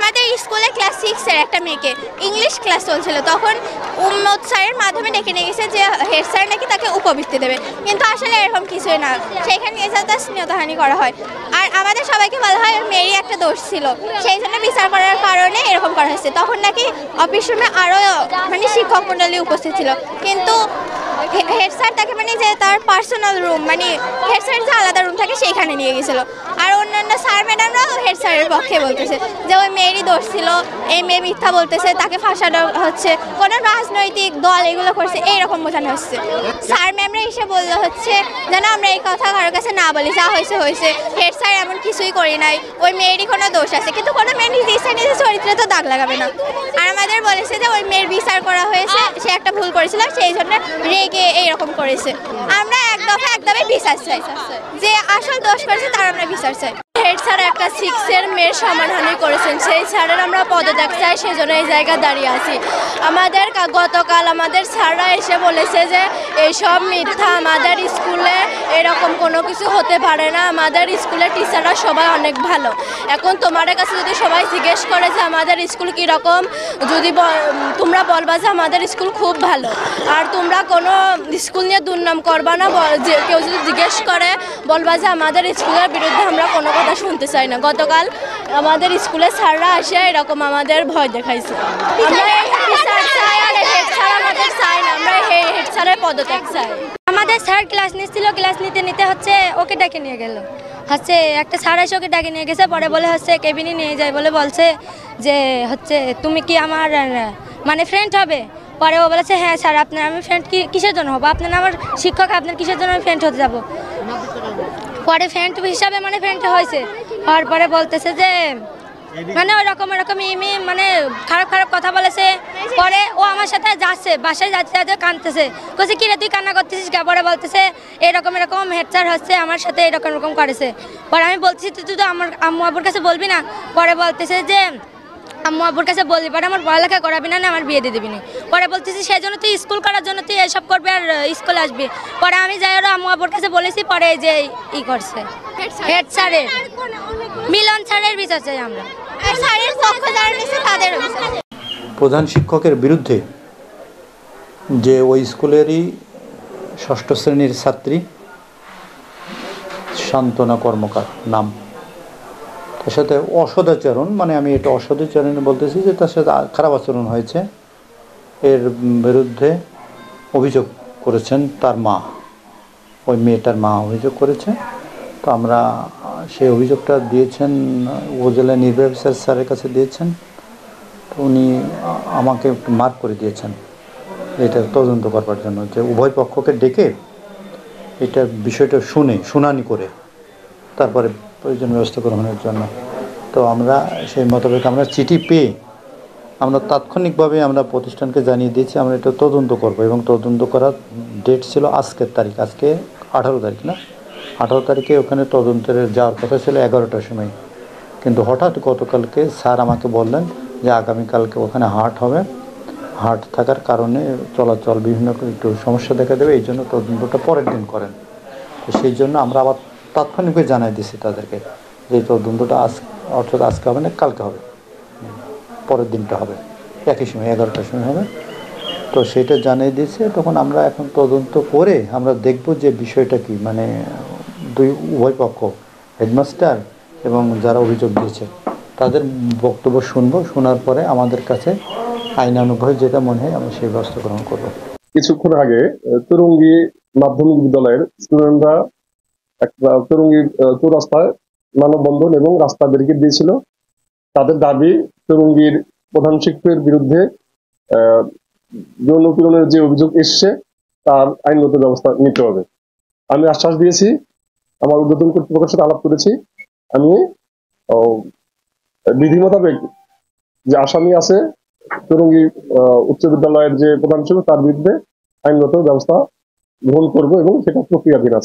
আমাদের স্কুলে ক্লাস 6 এর একটা মেয়েকে ইংলিশ ক্লাস চলছিল, তখন উম্মত স্যারের মাধ্যমে ডেকে নিয়ে গেছে যে হেড স্যার নাকি তাকে উপবৃত্তি দেবে, কিন্তু আসলে এরকম কিছুই না। সেখানে নিয়ে যাতে তার স্নেহহানি করা হয়। আর আমাদের সবাইকে বলা হয় মেয়েরই একটা দোষ ছিল, সেই জন্য বিচার করার কারণে এরকম করা হয়েছে। তখন নাকি অফিস রুমে আরও মানে শিক্ষক মণ্ডলী উপস্থিত ছিল, কিন্তু হেড স্যার তাকে মানে যে তার পার্সোনাল রুম মানে হেড স্যারের যে আলাদা রুম থাকে সেইখানে নিয়ে গেছিলো। আর অন্যান্য স্যার ম্যাডামরাও হেড স্যারের পক্ষে বলতেছে যে ওই মেয়েরই দোষ ছিল, এই মেয়ে মিথ্যা বলতেছে, তাকে ফাঁসানো হচ্ছে, কোনো রাজনৈতিক দল এগুলো করছে এইরকম বোঝানো হচ্ছে। স্যার ম্যামরা এসে বললো হচ্ছে যেন আমরা এই কথা কারোর কাছে না বলি, যা হয়েছে হয়েছে, হেড স্যার এমন কিছুই করি নাই, ওই মেয়েরই কোনো দোষ আছে, কিন্তু কোনো মেয়ে নিজের চরিত্রে তো দাগ লাগাবে না। আর আমাদের বলেছে যে ওই মেয়ের বিচার করা হয়েছে, সে একটা ভুল করেছিল, সেই জন্য রেগে এইরকম করেছে। আমরা একদমই বিচার চাই, যে আসল দোষ করেছে তার আমরা বিচার চাই। হেড স্যার একটা 6 এর মেয়ের সম্মানহানি করেছেন, সেই স্যারের আমরা পদত্যাগ চাই, সেই জন্য এই জায়গায় দাঁড়িয়ে আছি। আমাদের গতকাল আমাদের স্যাররা এসে বলেছে যে এইসব মিথ্যা, আমাদের স্কুলে এরকম কোনো কিছু হতে পারে না, আমাদের স্কুলের টিচাররা সবাই অনেক ভালো। এখন তোমাদের কাছে যদি সবাই জিজ্ঞেস করে যে আমাদের স্কুল কীরকম, যদি তোমরা বলবা যে আমাদের স্কুল খুব ভালো, আর তোমরা কোনো স্কুল নিয়ে দুর্নাম করবা না। যে কেউ যদি জিজ্ঞেস করে বলবা যে আমাদের স্কুলের বিরুদ্ধে আমরা কোনো কথা শুনতে চাই না। গতকাল আমাদের স্কুলের স্যাররা আসে এরকম আমাদের ভয় দেখাইছে। আমরা হেড স্যারের পদত্যাগ চাই। আমাদের স্যার ক্লাস নিচ্ছিল, ক্লাস নিতে নিতে হচ্ছে ওকে ডেকে নিয়ে গেল, হচ্ছে একটা স্যার এসে ওকে ডেকে নিয়ে গেছে, পরে বলে হচ্ছে কেবিনে নিয়ে যায়, বলে বলছে যে হচ্ছে তুমি কি আমার মানে ফ্রেন্ড হবে? পরে ও বলেছে হ্যাঁ স্যার, আপনার আমি ফ্রেন্ড কিসের জন্য হবো, আপনার আমার শিক্ষক, আপনার কিসের জন্য আমি ফ্রেন্ড হতে যাবো? পরে ফ্রেন্ড হিসাবে মানে ফ্রেন্ড হয়েছে, হওয়ার পরে বলতেছে যে মানে ওরকম মানে খারাপ কথা বলেছে। পরে ও আমার সাথে যাচ্ছে, বাসায় যাচ্ছে কাঁদতেছে, বলছে কি রে তুই কান্না করতেছিস? পরে বলতেছে এরকম হেড স্যার হচ্ছে আমার সাথে এরকম করেছে। পরে আমি বলতেছি তুই তো আমার আম্মু আব্বুর কাছে বলবি না? পরে বলতেছে যে আম্মু আব্বুর কাছে বলবি, পরে আমার পড়ালেখা করাবি না, আমার বিয়ে দিয়ে দিবি না। পরে বলতেছি সেই জন্য তুই স্কুল করার জন্য তুই এসব করবি আর স্কুল আসবি। পরে আমি যাই ওরা আম্মু আব্বুর কাছে বলেছি, পরে যে ই করছে হেড স্যারের, মিলন স্যারের বিচার চাই আমরা। প্রধান শিক্ষকের বিরুদ্ধে যে ওই স্কুলেরই 6ষ্ঠ শ্রেণীর ছাত্রী শান্তনা কর্মকার নাম, তার সাথে অসদাচরণ, মানে আমি এটা অসদাচরণ বলতেছি যে তার সাথে খারাপ আচরণ হয়েছে, এর বিরুদ্ধে অভিযোগ করেছেন তার মা, ওই মেয়েটার মা অভিযোগ করেছে। তো আমরা সেই অভিযোগটা দিয়েছেন উপজেলা নির্বাহী অফিসার স্যারের কাছে দিয়েছেন। তো উনি আমাকে একটু মার্ক করে দিয়েছেন এটা তদন্ত করবার জন্য, যে উভয় পক্ষকে ডেকে এটা বিষয়টা শুনানি করে তারপরে প্রয়োজন ব্যবস্থা গ্রহণের জন্য। তো আমরা সেই মোতাবেক আমরা চিঠি পেয়ে আমরা তাৎক্ষণিকভাবে আমরা প্রতিষ্ঠানকে জানিয়ে দিয়েছি আমরা এটা তদন্ত করব, এবং তদন্ত করার ডেট ছিল আজকের তারিখ, আজকে 18 তারিখ না, 18 তারিখে ওখানে তদন্তের যাওয়ার কথা ছিল 11টার সময়। কিন্তু হঠাৎ গতকালকে স্যার আমাকে বললেন যে আগামীকালকে ওখানে হাট হবে, হাট থাকার কারণে চলাচল বিভিন্ন একটু সমস্যা দেখা দেবে, এই জন্য তদন্তটা পরের দিন করেন। তো সেই জন্য আমরা আবার তাৎক্ষণিকভাবে জানাই দিয়েছি তাদেরকে যে তদন্তটা অর্থাৎ আজকে হবে না, কালকে হবে, পরের দিনটা হবে, একই সময় 11টার সময় হবে। তো সেটা জানিয়ে দিয়েছে। তখন আমরা এখন তদন্ত করে আমরা দেখব যে বিষয়টা কি, মানে উভয় পক্ষ হেডমাস্টার এবং যারা অভিযোগ দিয়েছে তাদের বক্তব্য শুনবো, শোনার পরে আমাদের কাছে আইনানুগভাবে যেটা মনে হয় আমরা সেই ব্যবস্থা গ্রহণ করবো। কিছুক্ষণ আগে তুরঙ্গী মাধ্যমিক বিদ্যালয়ের স্টুডেন্টরা একটা তুরঙ্গী চৌরাস্তায় মানববন্ধন এবং রাস্তা ব্যারিকেড দিয়েছিল। তাদের দাবি তুরঙ্গীর প্রধান শিক্ষকের বিরুদ্ধে যৌন পীড়নের যে অভিযোগ এসছে তার আইনগত ব্যবস্থা নিতে হবে। আমি আশ্বাস দিয়েছি, আমার ঊর্ধ্বতন কর্তৃপক্ষের সাথে আলাপ করেছি, আমি বিধি মোতাবেক যে আসামি আছে তুরঙ্গী উচ্চ বিদ্যালয়ের যে প্রধান শিক্ষক তার বিরুদ্ধে আইনগত ব্যবস্থা গ্রহণ করব এবং সেটা প্রক্রিয়াধীন আছে।